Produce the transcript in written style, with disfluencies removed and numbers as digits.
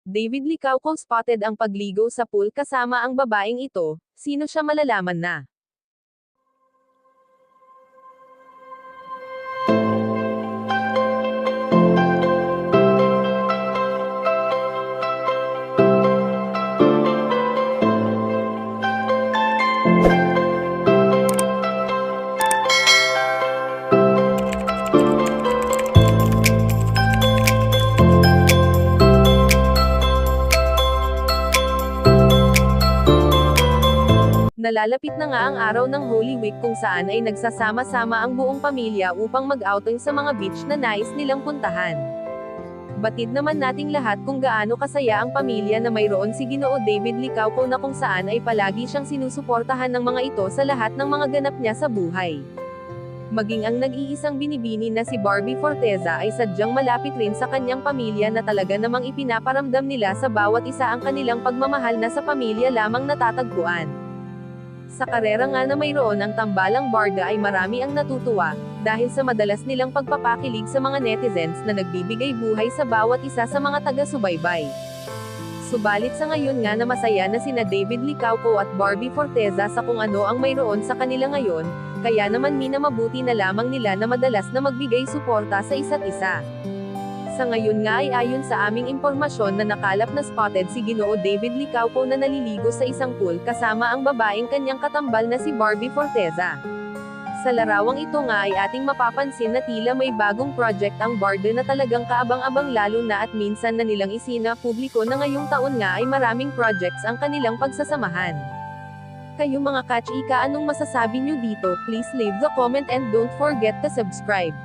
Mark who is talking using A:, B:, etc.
A: David Licauco spotted ang pagligo sa pool kasama ang babaeng ito, sino siya malalaman na. Nalalapit na nga ang araw ng Holy Week kung saan ay nagsasama-sama ang buong pamilya upang mag-outing sa mga beach na nais nilang puntahan. Batid naman nating lahat kung gaano kasaya ang pamilya na mayroon si Ginoo David Licauco na kung saan ay palagi siyang sinusuportahan ng mga ito sa lahat ng mga ganap niya sa buhay. Maging ang nag-iisang binibini na si Barbie Forteza ay sadyang malapit rin sa kanyang pamilya na talaga namang ipinaparamdam nila sa bawat isa ang kanilang pagmamahal na sa pamilya lamang natatagpuan. Sa karera nga na mayroon ang tambalang Barda ay marami ang natutuwa, dahil sa madalas nilang pagpapakilig sa mga netizens na nagbibigay buhay sa bawat isa sa mga taga-subaybay. Subalit sa ngayon nga na masaya na sina David Licauco at Barbie Forteza sa kung ano ang mayroon sa kanila ngayon, kaya naman minamabuti na lamang nila na madalas na magbigay suporta sa isa't isa. Sa ngayon nga ay ayon sa aming impormasyon na nakalap na spotted si Ginoo David Licauco na naliligo sa isang pool kasama ang babaeng kanyang katambal na si Barbie Forteza. Sa larawang ito nga ay ating mapapansin na tila may bagong project ang Barda na talagang kaabang-abang lalo na at minsan na nilang isinapubliko na ngayong taon nga ay maraming projects ang kanilang pagsasamahan. Kayo mga kachika, anong masasabi nyo dito? Please leave the comment and don't forget to subscribe.